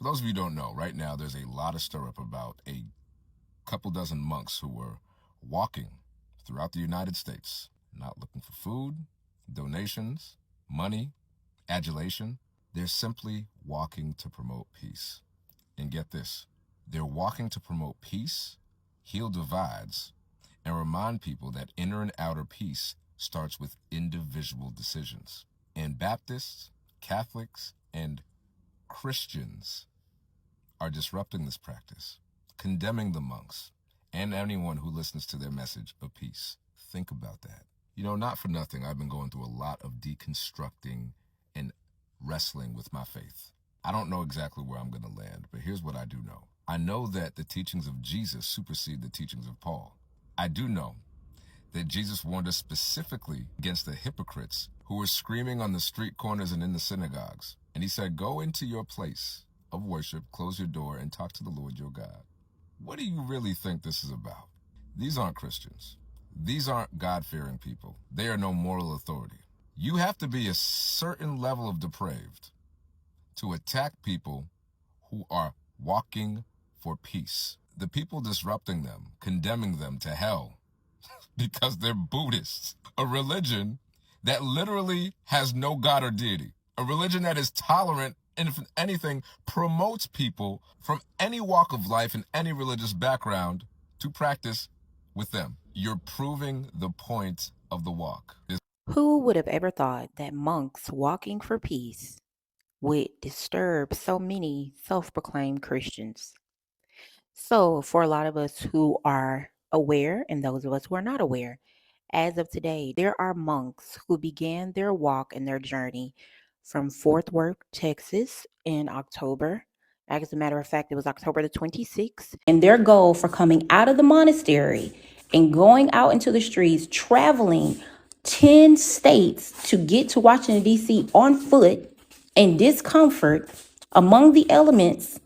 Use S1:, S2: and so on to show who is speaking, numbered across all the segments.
S1: For those of you who don't know, right now there's a lot of stirrup about a couple dozen monks who were walking throughout the United States, not looking for food, donations, money, adulation. They're simply walking to promote peace. And get this, they're walking to promote peace, heal divides, and remind people that inner and outer peace starts with individual decisions. And Baptists, Catholics, and Christians are disrupting this practice, condemning the monks and anyone who listens to their message of peace. Think about that. You know, not for nothing, I've been going through a lot of deconstructing and wrestling with my faith. I don't know exactly where I'm going to land, but here's what I do know. I know that the teachings of Jesus supersede the teachings of Paul. I do know that Jesus warned us specifically against the hypocrites who were screaming on the street corners and in the synagogues. And he said, go into your place of worship, close your door, and talk to the Lord your God. What do you really think this is about? These aren't Christians. These aren't God-fearing people. They are no moral authority. You have to be a certain level of depraved to attack people who are walking for peace. The people disrupting them, condemning them to hell because they're Buddhists, a religion that literally has no God or deity, a religion that is tolerant and, if anything, promotes people from any walk of life and any religious background to practice with them. You're proving the point of the walk.
S2: Who would have ever thought that monks walking for peace would disturb so many self-proclaimed Christians? So, for a lot of us who are aware and those of us who are not aware, as of today, there are monks who began their walk and their journey from Fort Worth, Texas in October. As a matter of fact, it was October the 26th. And their goal for coming out of the monastery and going out into the streets, traveling 10 states to get to Washington, D.C. on foot in discomfort among the elements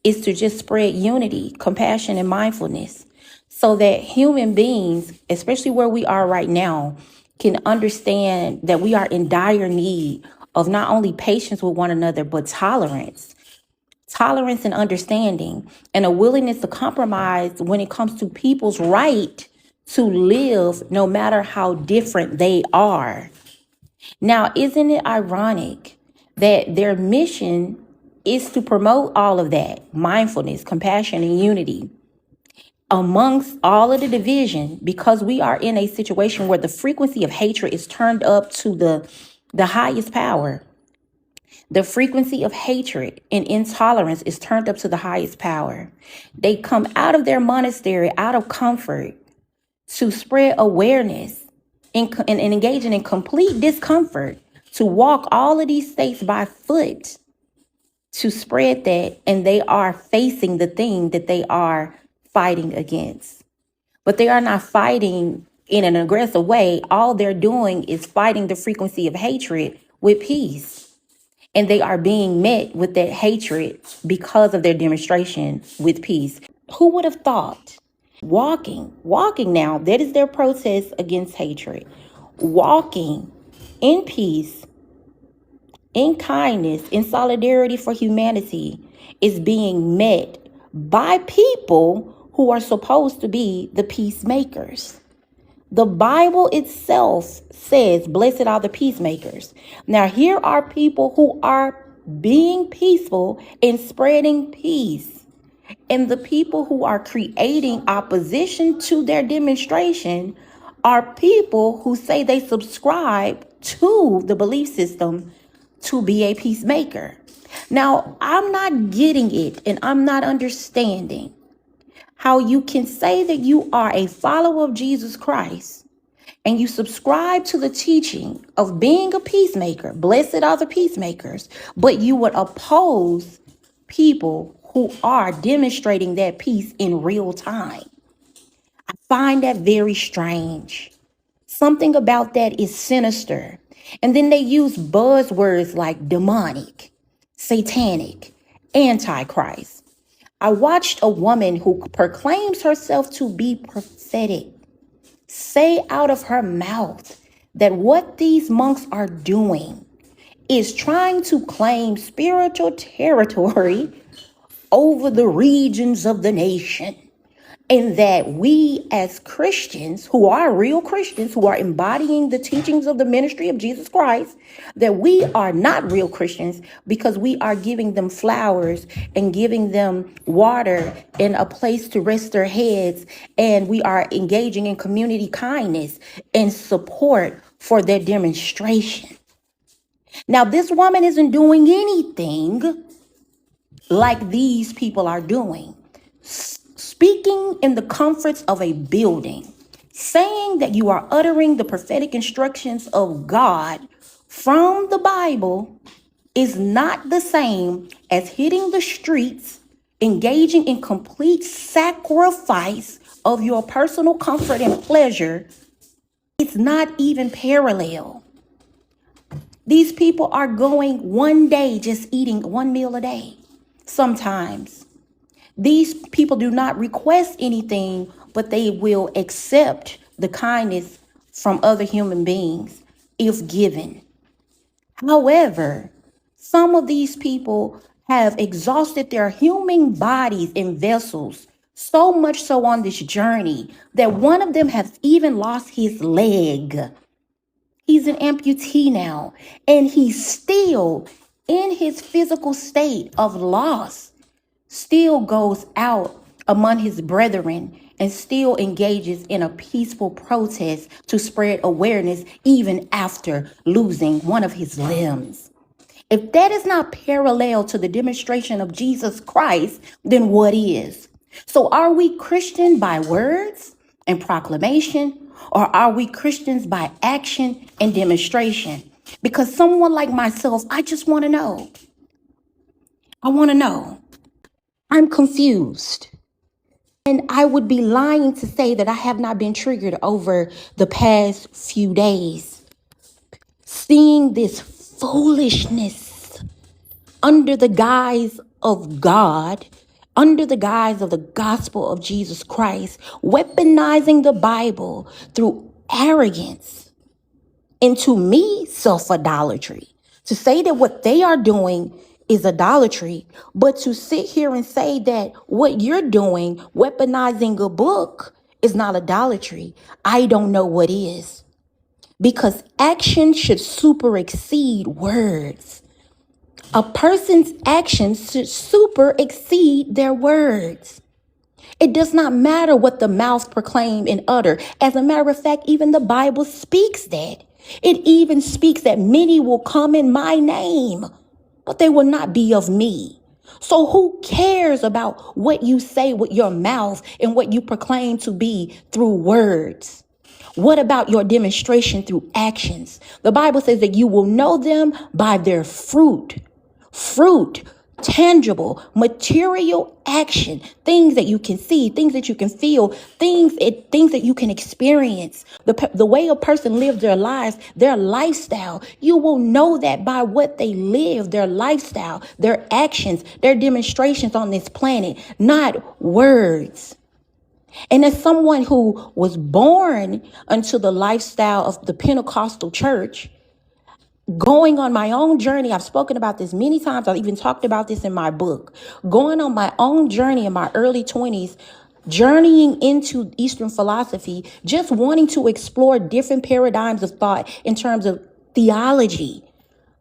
S2: is to just spread unity, compassion, and mindfulness so that human beings, especially where we are right now, can understand that we are in dire need of not only patience with one another, but tolerance and understanding, and a willingness to compromise when it comes to people's right to live no matter how different they are. Now, isn't it ironic that their mission is to promote all of that, mindfulness, compassion, and unity amongst all of the division, because we are in a situation where the frequency of hatred is turned up to the highest power. The frequency of hatred and intolerance is turned up to the highest power. They come out of their monastery, out of comfort, to spread awareness and engaging in complete discomfort, to walk all of these states by foot, to spread that, and they are facing the thing that they are fighting against. But they are not fighting in an aggressive way. All they're doing is fighting the frequency of hatred with peace. And they are being met with that hatred because of their demonstration with peace. Who would have thought? Walking now, that is their protest against hatred. Walking in peace, in kindness, in solidarity for humanity is being met by people who are supposed to be the peacemakers. The Bible itself says, blessed are the peacemakers. Now, here are people who are being peaceful and spreading peace. And the people who are creating opposition to their demonstration are people who say they subscribe to the belief system to be a peacemaker. Now, I'm not getting it, and I'm not understanding how you can say that you are a follower of Jesus Christ and you subscribe to the teaching of being a peacemaker, blessed are the peacemakers, but you would oppose people who are demonstrating that peace in real time. I find that very strange. Something about that is sinister. And then they use buzzwords like demonic, satanic, antichrist. I watched a woman who proclaims herself to be prophetic say out of her mouth that what these monks are doing is trying to claim spiritual territory over the regions of the nation. And that we as Christians, who are real Christians, who are embodying the teachings of the ministry of Jesus Christ, that we are not real Christians because we are giving them flowers and giving them water and a place to rest their heads. And we are engaging in community kindness and support for their demonstration. Now, this woman isn't doing anything like these people are doing. Speaking in the comforts of a building, saying that you are uttering the prophetic instructions of God from the Bible is not the same as hitting the streets, engaging in complete sacrifice of your personal comfort and pleasure. It's not even parallel. These people are going one day just eating one meal a day. Sometimes these people do not request anything, but they will accept the kindness from other human beings if given. However, some of these people have exhausted their human bodies and vessels so much so on this journey that one of them has even lost his leg. He's an amputee now, and he's still in his physical state of loss, still goes out among his brethren and still engages in a peaceful protest to spread awareness even after losing one of his limbs. If that is not parallel to the demonstration of Jesus Christ, then what is? So are we Christian by words and proclamation, or are we Christians by action and demonstration? Because someone like myself, I just want to know. I want to know. I'm confused. And I would be lying to say that I have not been triggered over the past few days. Seeing this foolishness under the guise of God, under the guise of the gospel of Jesus Christ, weaponizing the Bible through arrogance, and to me, self-idolatry. To say that what they are doing is idolatry, but to sit here and say that what you're doing, weaponizing a book, is not idolatry, I don't know what is. Because action should super exceed words. A person's actions should super exceed their words. It does not matter what the mouth proclaim and utter. As a matter of fact, even the Bible speaks that. It even speaks that many will come in my name, but they will not be of me. So who cares about what you say with your mouth and what you proclaim to be through words? What about your demonstration through actions? The Bible says that you will know them by their fruit. Fruit, tangible, material action, things that you can see, things that you can feel, things that you can experience. The way a person lives their lives, their lifestyle, you will know that by what they live, their lifestyle, their actions, their demonstrations on this planet, not words. And as someone who was born into the lifestyle of the Pentecostal church, going on my own journey, I've spoken about this many times. I've even talked about this in my book. Going on my own journey in my early 20s, journeying into Eastern philosophy, just wanting to explore different paradigms of thought in terms of theology.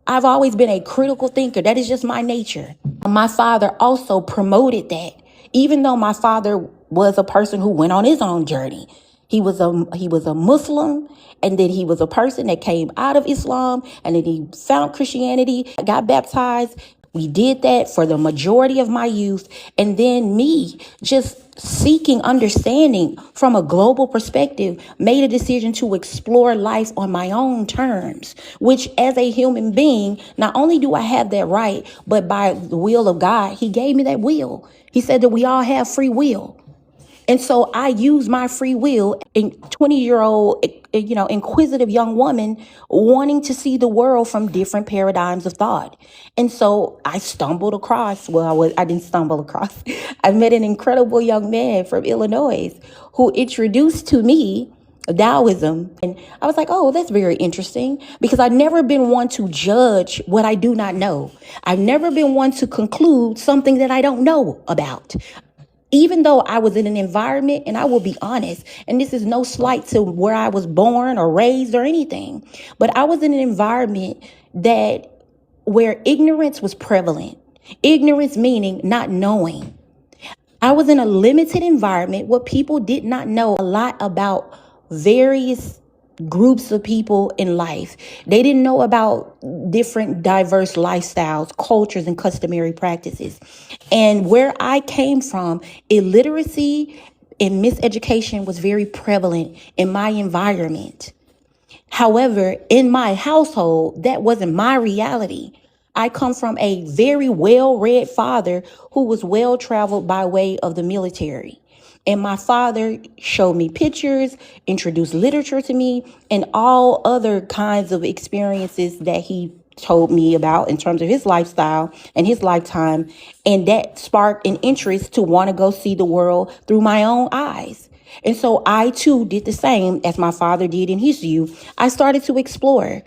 S2: I've always been a critical thinker. That is just my nature. My father also promoted that. Even though my father was a person who went on his own journey. He was a Muslim, and then he was a person that came out of Islam, and then he found Christianity, got baptized. We did that for the majority of my youth. And then me just seeking understanding from a global perspective, made a decision to explore life on my own terms, which as a human being, not only do I have that right, but by the will of God, he gave me that will. He said that we all have free will. And so I use my free will, in 20-year-old, inquisitive young woman wanting to see the world from different paradigms of thought. And so I stumbled across, I didn't stumble across. I met an incredible young man from Illinois who introduced to me Taoism. And I was like, oh, that's very interesting because I've never been one to judge what I do not know. I've never been one to conclude something that I don't know about. Even though I was in an environment, and I will be honest, and this is no slight to where I was born or raised or anything, but I was in an environment that where ignorance was prevalent. Ignorance meaning not knowing. I was in a limited environment where people did not know a lot about various groups of people in life. They didn't know about different diverse lifestyles, cultures, and customary practices. And where I came from, illiteracy and miseducation was very prevalent in my environment. However, in my household, that wasn't my reality. I come from a very well-read father who was well-traveled by way of the military. And my father showed me pictures, introduced literature to me, and all other kinds of experiences that he told me about in terms of his lifestyle and his lifetime. And that sparked an interest to want to go see the world through my own eyes. And so I too did the same as my father did in his youth. I started to explore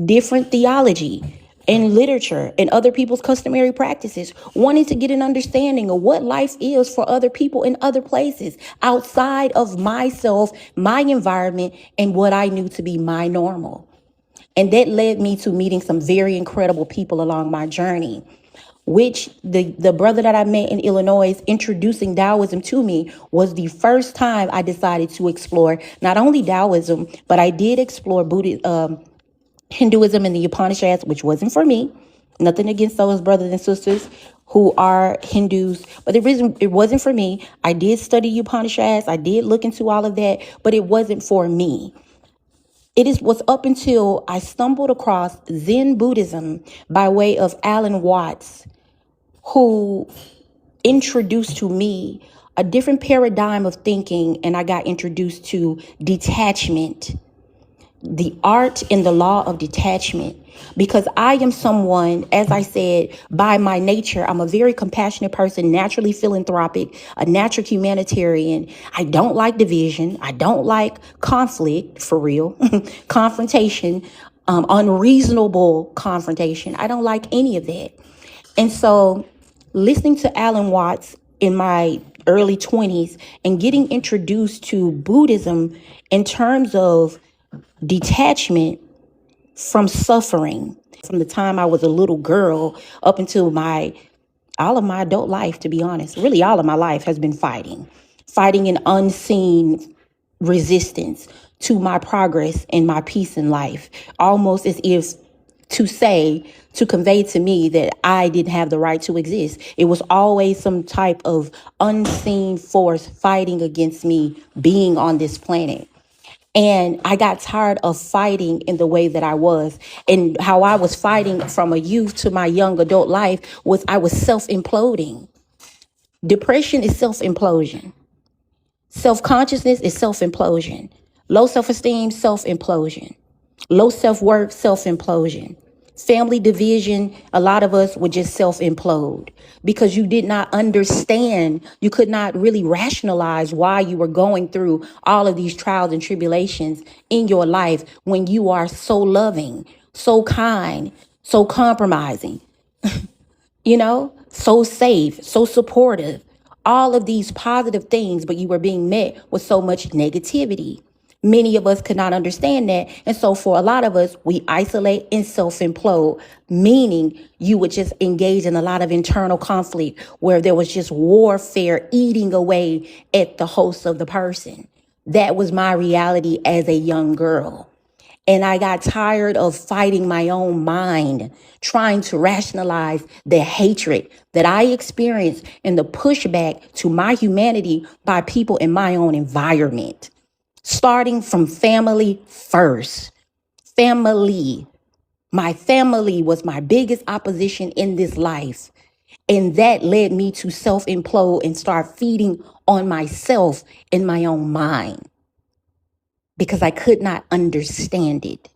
S2: different theology and literature and other people's customary practices, wanting to get an understanding of what life is for other people in other places outside of myself, my environment, and what I knew to be my normal. And that led me to meeting some very incredible people along my journey, which the brother that I met in Illinois introducing Taoism to me was the first time I decided to explore not only Taoism, but I did explore Hinduism and the Upanishads, which wasn't for me. Nothing against those brothers and sisters who are Hindus, but the reason it wasn't for me, I did study Upanishads, I did look into all of that, but it wasn't for me. Was up until I stumbled across Zen Buddhism by way of Alan Watts, who introduced to me a different paradigm of thinking, and I got introduced to detachment, the art and the law of detachment. Because I am someone, as I said, by my nature, I'm a very compassionate person, naturally philanthropic, a natural humanitarian. I don't like division. I don't like conflict, for real, confrontation, unreasonable confrontation. I don't like any of that. And so listening to Alan Watts in my early 20s and getting introduced to Buddhism in terms of detachment from suffering, from the time I was a little girl up until all of my adult life, to be honest, really all of my life has been fighting an unseen resistance to my progress and my peace in life, almost as if to convey to me that I didn't have the right to exist. It was always some type of unseen force fighting against me being on this planet. And I got tired of fighting in the way that I was. And how I was fighting from a youth to my young adult life was I was self-imploding. Depression is self-implosion. Self-consciousness is self-implosion. Low self-esteem, self-implosion. Low self-worth, self-implosion. Family division, a lot of us would just self-implode because you did not understand, you could not really rationalize why you were going through all of these trials and tribulations in your life when you are so loving, so kind, so compromising, so safe, so supportive, all of these positive things, but you were being met with so much negativity. Many of us could not understand that. And so for a lot of us, we isolate and self-implode, meaning you would just engage in a lot of internal conflict where there was just warfare eating away at the host of the person. That was my reality as a young girl. And I got tired of fighting my own mind, trying to rationalize the hatred that I experienced and the pushback to my humanity by people in my own environment. Starting from family first. Family. My family was my biggest opposition in this life. And that led me to self-implode and start feeding on myself in my own mind because I could not understand it.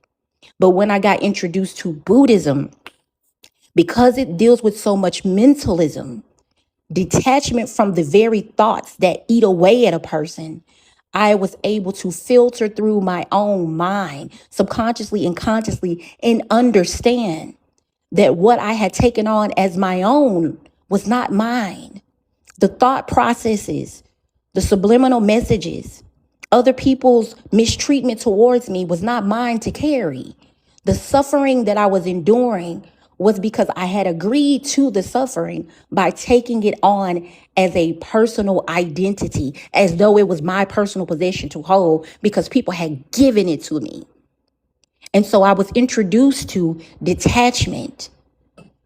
S2: But when I got introduced to Buddhism, because it deals with so much mentalism, detachment from the very thoughts that eat away at a person, I was able to filter through my own mind, subconsciously and consciously, and understand that what I had taken on as my own was not mine. The thought processes, the subliminal messages, other people's mistreatment towards me was not mine to carry. The suffering that I was enduring was because I had agreed to the suffering by taking it on as a personal identity, as though it was my personal possession to hold because people had given it to me. And so I was introduced to detachment,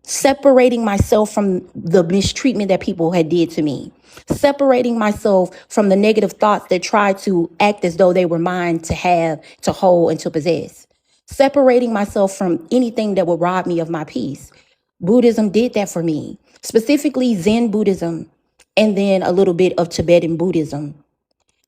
S2: separating myself from the mistreatment that people had did to me, separating myself from the negative thoughts that tried to act as though they were mine to have, to hold, and to possess, separating myself from anything that would rob me of my peace. Buddhism did that for me, specifically Zen Buddhism, and then a little bit of Tibetan Buddhism.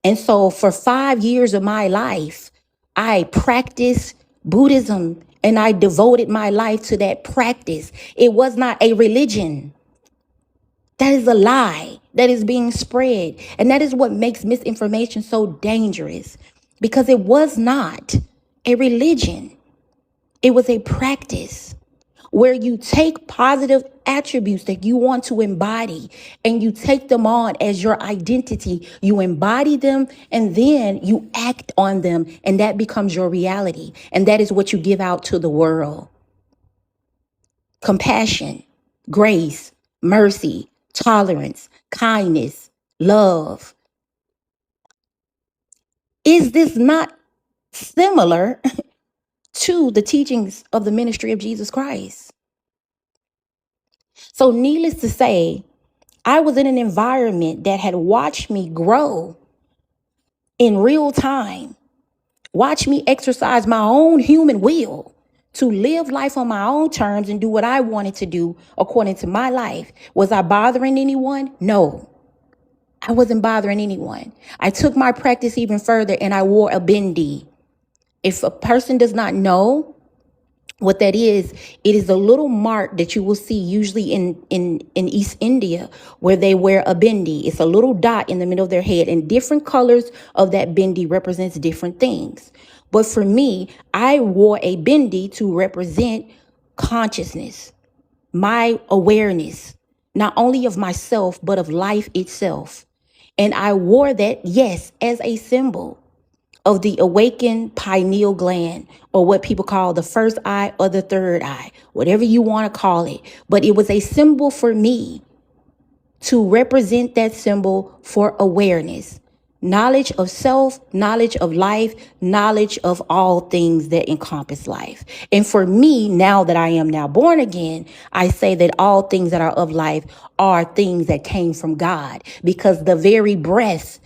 S2: And so for 5 years of my life, I practiced Buddhism and I devoted my life to that practice. It was not a religion. That is a lie that is being spread. And that is what makes misinformation so dangerous, because it was not a religion. It was a practice where you take positive attributes that you want to embody and you take them on as your identity. You embody them and then you act on them, and that becomes your reality. And that is what you give out to the world. Compassion, grace, mercy, tolerance, kindness, love. Is this not similar to the teachings of the ministry of Jesus Christ? So needless to say, I was in an environment that had watched me grow in real time, watch me exercise my own human will to live life on my own terms and do what I wanted to do according to my life. Was I bothering anyone? No, I wasn't bothering anyone. I took my practice even further and I wore a bindi. If a person does not know what that is, it is a little mark that you will see usually in East India, where they wear a bindi. It's a little dot in the middle of their head, and different colors of that bindi represents different things. But for me, I wore a bindi to represent consciousness, my awareness, not only of myself, but of life itself. And I wore that, yes, as a symbol of the awakened pineal gland, or what people call the first eye or the third eye, whatever you want to call it. But it was a symbol for me to represent that symbol for awareness, knowledge of self, knowledge of life, knowledge of all things that encompass life. And for me, now that I am now born again, I say that all things that are of life are things that came from God, because the very breath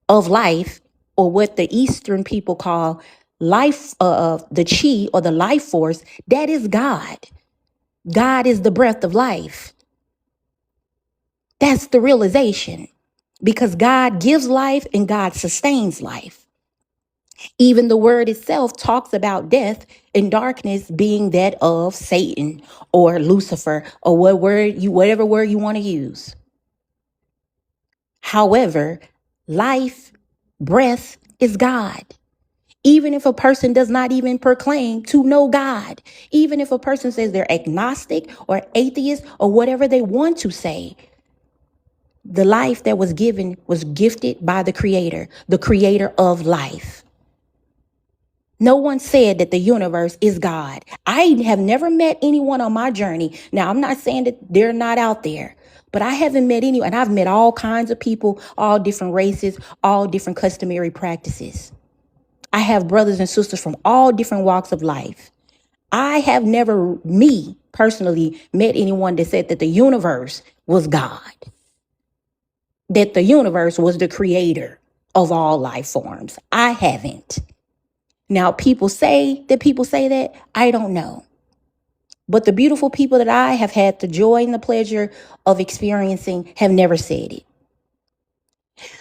S2: of life, or what the Eastern people call life, the chi or the life force, that is God. God is the breath of life. That's the realization, because God gives life and God sustains life. Even the word itself talks about death and darkness being that of Satan or Lucifer, or whatever word you want to use. However, life, breath is God. Even if a person does not even proclaim to know God, even if a person says they're agnostic or atheist or whatever they want to say, the life that was given was gifted by the creator of life. No one said that the universe is God. I have never met anyone on my journey. Now, I'm not saying that they're not out there, but I haven't met anyone. And I've met all kinds of people, all different races, all different customary practices. I have brothers and sisters from all different walks of life. I have never, me personally, met anyone that said that the universe was God, that the universe was the creator of all life forms. I haven't. Now, people say that. I don't know. But the beautiful people that I have had the joy and the pleasure of experiencing have never said it.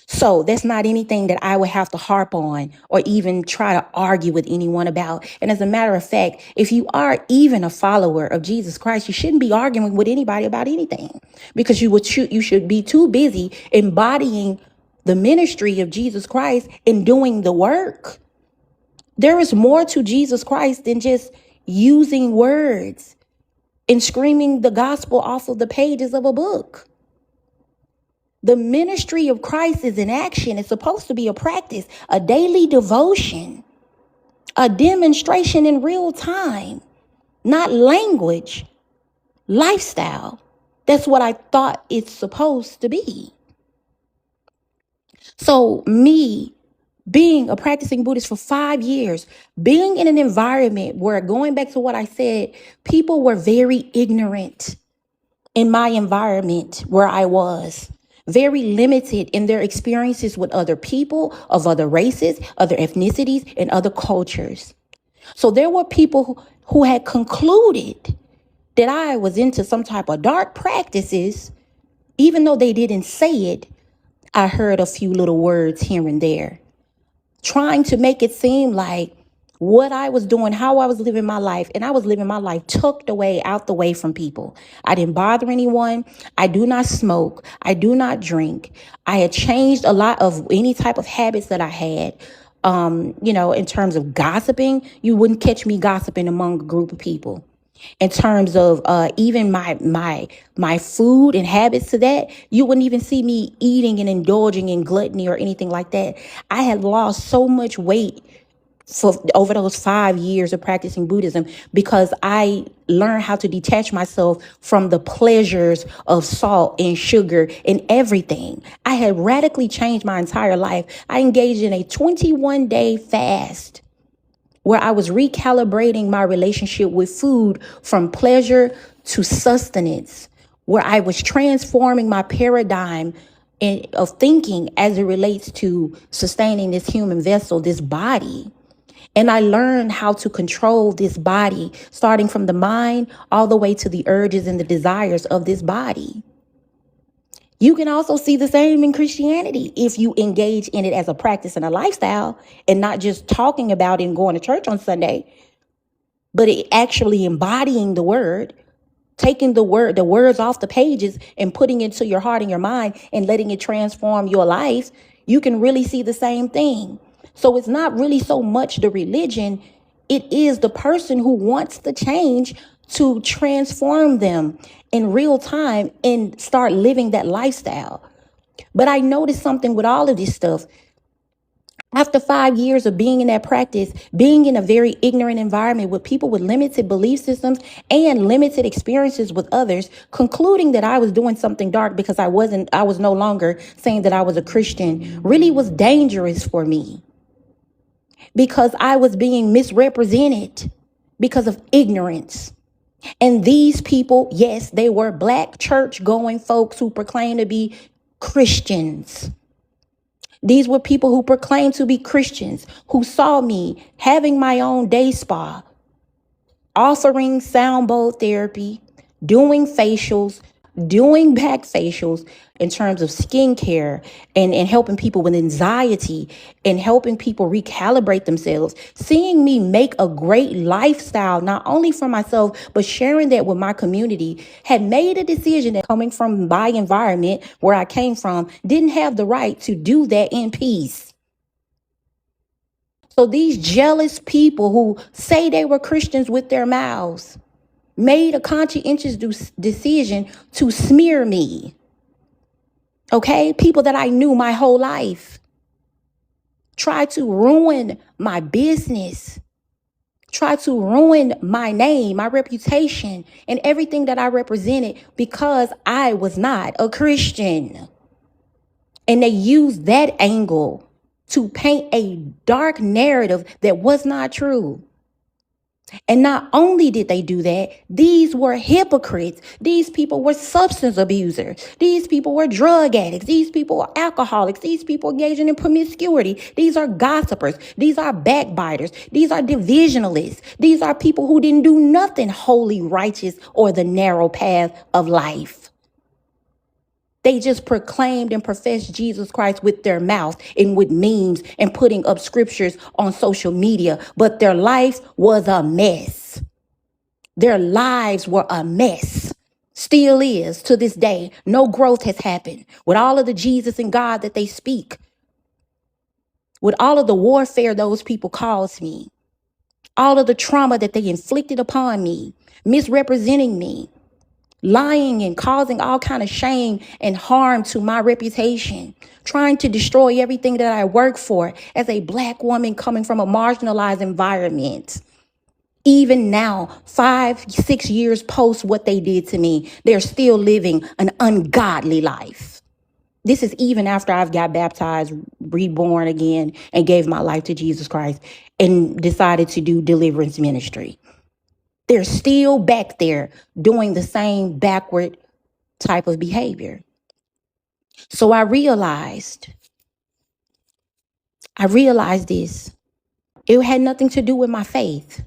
S2: So that's not anything that I would have to harp on or even try to argue with anyone about. And as a matter of fact, if you are even a follower of Jesus Christ, you shouldn't be arguing with anybody about anything, because you should be too busy embodying the ministry of Jesus Christ and doing the work. There is more to Jesus Christ than just using words and screaming the gospel off of the pages of a book. The ministry of Christ is in action. It's supposed to be a practice, a daily devotion, a demonstration in real time, not language, lifestyle. That's what I thought it's supposed to be. So me being a practicing Buddhist for 5 years, being in an environment where, going back to what I said, people were very ignorant in my environment where I was, very limited in their experiences with other people of other races, other ethnicities, and other cultures. So there were people who had concluded that I was into some type of dark practices, even though they didn't say it. I heard a few little words here and there, trying to make it seem like what I was doing, how I was living my life, and I was living my life tucked away, out the way from people. I didn't bother anyone. I do not smoke. I do not drink. I had changed a lot of any type of habits that I had. In terms of gossiping, you wouldn't catch me gossiping among a group of people. In terms of even my food and habits to that, you wouldn't even see me eating and indulging in gluttony or anything like that. I had lost so much weight for over those 5 years of practicing Buddhism because I learned how to detach myself from the pleasures of salt and sugar and everything. I had radically changed my entire life. I engaged in a 21-day fast where I was recalibrating my relationship with food from pleasure to sustenance, where I was transforming my paradigm of thinking as it relates to sustaining this human vessel, this body. And I learned how to control this body, starting from the mind all the way to the urges and the desires of this body. You can also see the same in Christianity if you engage in it as a practice and a lifestyle and not just talking about it and going to church on Sunday, but it actually embodying the word, taking the words off the pages and putting it to your heart and your mind and letting it transform your life. You can really see the same thing. So it's not really so much the religion. It is the person who wants the change to transform them in real time and start living that lifestyle. But I noticed something with all of this stuff. After 5 years of being in that practice, being in a very ignorant environment with people with limited belief systems and limited experiences with others, concluding that I was doing something dark because I was no longer saying that I was a Christian, really was dangerous for me because I was being misrepresented because of ignorance. And these people, yes, they were Black church-going folks who proclaimed to be Christians. These were people who proclaimed to be Christians, who saw me having my own day spa, offering sound bowl therapy, doing facials, doing back facials in terms of skincare and helping people with anxiety and helping people recalibrate themselves. Seeing me make a great lifestyle, not only for myself, but sharing that with my community, had made a decision that coming from my environment where I came from, didn't have the right to do that in peace. So these jealous people who say they were Christians with their mouths made a conscientious decision to smear me. Okay? People that I knew my whole life tried to ruin my business, tried to ruin my name, my reputation, and everything that I represented because I was not a Christian. And they used that angle to paint a dark narrative that was not true. And not only did they do that, these were hypocrites. These people were substance abusers. These people were drug addicts. These people were alcoholics. These people engaging in promiscuity. These are gossipers. These are backbiters. These are divisionalists. These are people who didn't do nothing holy, righteous, or the narrow path of life. They just proclaimed and professed Jesus Christ with their mouth and with memes and putting up scriptures on social media, but their life was a mess. Their lives were a mess. Still is to this day. No growth has happened. With all of the Jesus and God that they speak, with all of the warfare those people cause me, all of the trauma that they inflicted upon me, misrepresenting me, lying and causing all kind of shame and harm to my reputation, trying to destroy everything that I work for as a Black woman coming from a marginalized environment. Even now, 5, 6 years post what they did to me, they're still living an ungodly life. This is even after I've got baptized, reborn again, and gave my life to Jesus Christ and decided to do deliverance ministry. They're still back there doing the same backward type of behavior. So I realized this. It had nothing to do with my faith.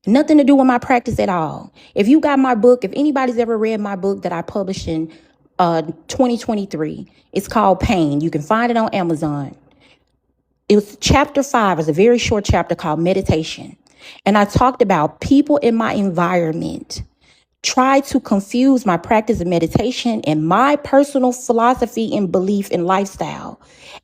S2: Nothing to do with my practice at all. If you got my book, if anybody's ever read my book that I published in 2023, it's called Pain. You can find it on Amazon. It was chapter 5. It's a very short chapter called Meditation. And I talked about people in my environment try to confuse my practice of meditation and my personal philosophy and belief and lifestyle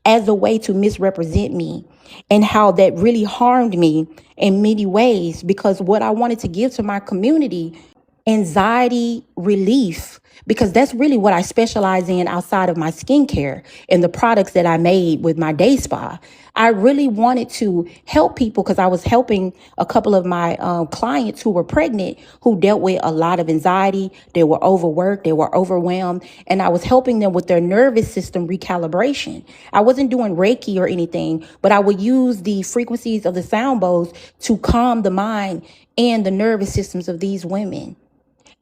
S2: as a way to misrepresent me, and how that really harmed me in many ways, because what I wanted to give to my community, anxiety relief, because that's really what I specialize in outside of my skincare and the products that I made with my day spa. I really wanted to help people because I was helping a couple of my clients who were pregnant, who dealt with a lot of anxiety. They were overworked, they were overwhelmed, and I was helping them with their nervous system recalibration. I wasn't doing Reiki or anything, but I would use the frequencies of the sound bowls to calm the mind and the nervous systems of these women.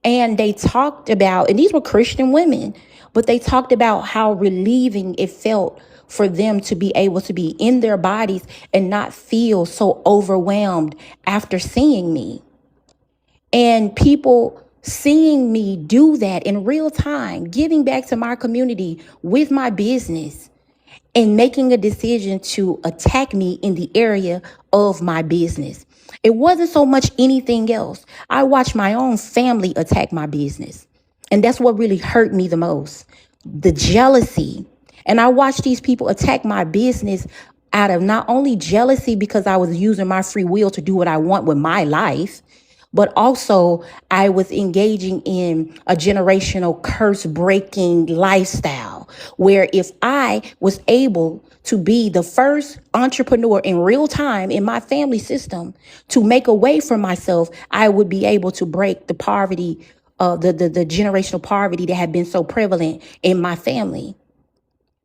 S2: And they talked about, and these were Christian women, but they talked about how relieving it felt for them to be able to be in their bodies and not feel so overwhelmed after seeing me. And people seeing me do that in real time, giving back to my community with my business, and making a decision to attack me in the area of my business. It wasn't so much anything else. I watched my own family attack my business. And that's what really hurt me the most, the jealousy. And I watched these people attack my business out of not only jealousy because I was using my free will to do what I want with my life, but also I was engaging in a generational curse breaking lifestyle where if I was able to be the first entrepreneur in real time in my family system to make a way for myself, I would be able to break the poverty, the generational poverty that had been so prevalent in my family.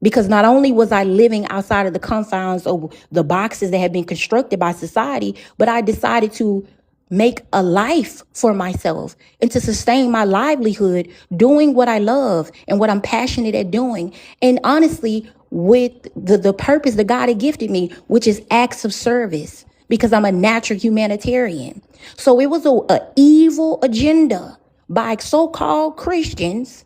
S2: Because not only was I living outside of the confines of the boxes that had been constructed by society, but I decided to make a life for myself and to sustain my livelihood doing what I love and what I'm passionate at doing. And honestly, with the purpose that God had gifted me, which is acts of service, because I'm a natural humanitarian. So it was a evil agenda by so-called Christians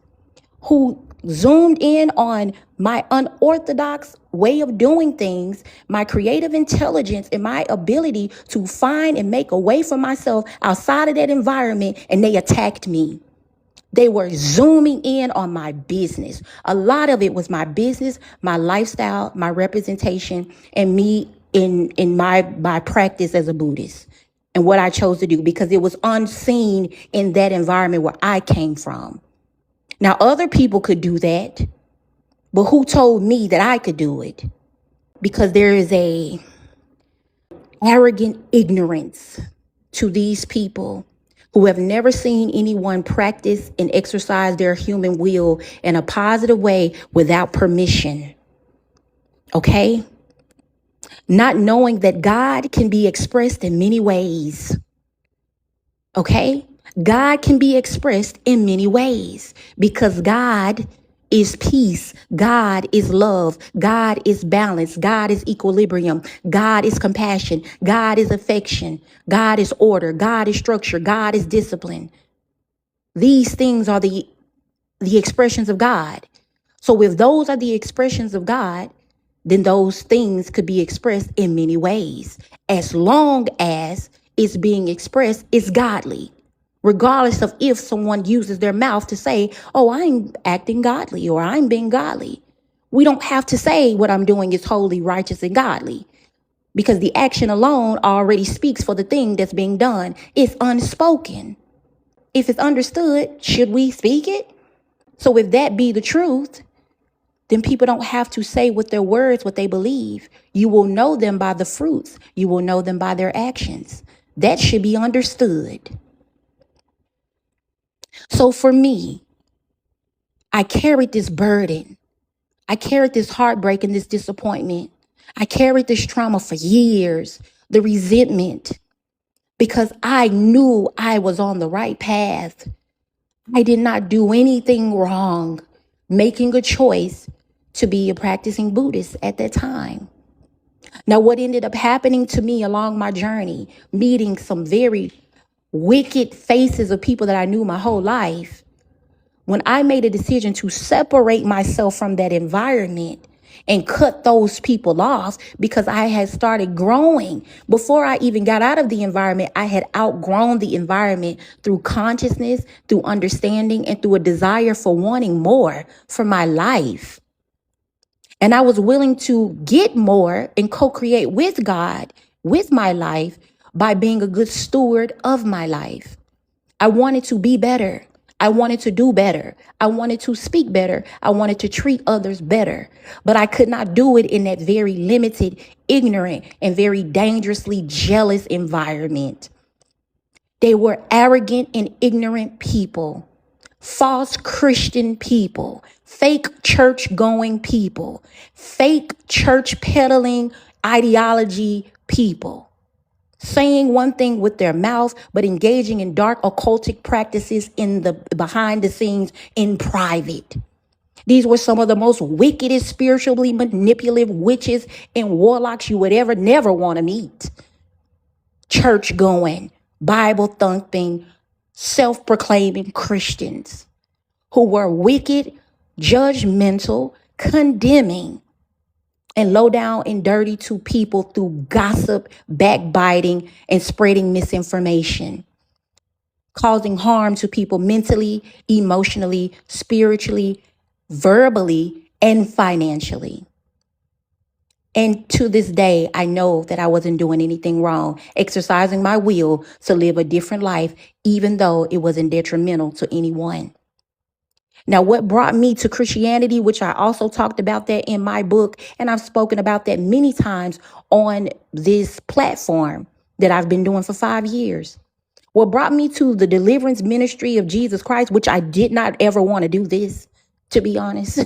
S2: who zoomed in on my unorthodox way of doing things, my creative intelligence, and my ability to find and make a way for myself outside of that environment, and they attacked me. They were zooming in on my business. A lot of it was my business, my lifestyle, my representation, and me in my practice as a Buddhist and what I chose to do, because it was unseen in that environment where I came from. Now, other people could do that, but who told me that I could do it? Because there is a arrogant ignorance to these people who have never seen anyone practice and exercise their human will in a positive way without permission. Okay? Not knowing that God can be expressed in many ways. Okay? God can be expressed in many ways because God is peace. God is love. God is balance. God is equilibrium. God is compassion. God is affection. God is order. God is structure. God is discipline. These things are the expressions of God. So if those are the expressions of God, then those things could be expressed in many ways, as long as it's being expressed is godly. regardless of if someone uses their mouth to say, oh, I'm acting godly or I'm being godly. We don't have to say what I'm doing is holy, righteous, and godly, because the action alone already speaks for the thing that's being done. It's unspoken. If it's understood, should we speak it? So if that be the truth, then people don't have to say with their words what they believe. You will know them by the fruits. You will know them by their actions. That should be understood. So for me, I carried this burden. I carried this heartbreak and this disappointment. I carried this trauma for years, the resentment, because I knew I was on the right path. I did not do anything wrong, making a choice to be a practicing Buddhist at that time. Now, what ended up happening to me along my journey, meeting some very wicked faces of people that I knew my whole life, when I made a decision to separate myself from that environment and cut those people off, because I had started growing. Before I even got out of the environment, I had outgrown the environment through consciousness, through understanding, and through a desire for wanting more for my life. And I was willing to get more and co-create with God, with my life, by being a good steward of my life. I wanted to be better. I wanted to do better. I wanted to speak better. I wanted to treat others better. But I could not do it in that very limited, ignorant, and very dangerously jealous environment. They were arrogant and ignorant people, false Christian people, fake church going people, fake church peddling ideology people, saying one thing with their mouth, but engaging in dark occultic practices in the behind the scenes in private. These were some of the most wickedest, spiritually manipulative witches and warlocks you would never want to meet. Church going, Bible thumping, self-proclaiming Christians who were wicked, judgmental, condemning, and low down and dirty to people through gossip, backbiting, and spreading misinformation, causing harm to people mentally, emotionally, spiritually, verbally, and financially. And to this day, I know that I wasn't doing anything wrong, exercising my will to live a different life, even though it wasn't detrimental to anyone. Now, what brought me to Christianity, which I also talked about that in my book, and I've spoken about that many times on this platform that I've been doing for 5 years. What brought me to the deliverance ministry of Jesus Christ, which I did not ever want to do this, to be honest,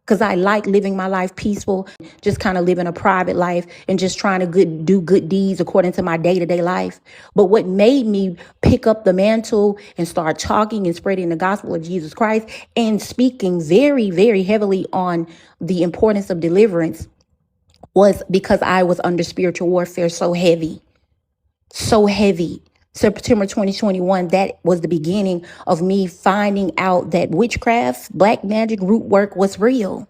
S2: because I like living my life peaceful, just kind of living a private life and just trying to do good deeds according to my day-to-day life. But what made me pick up the mantle and start talking and spreading the gospel of Jesus Christ and speaking very, very heavily on the importance of deliverance was because I was under spiritual warfare so heavy. September 2021, that was the beginning of me finding out that witchcraft, black magic, root work was real.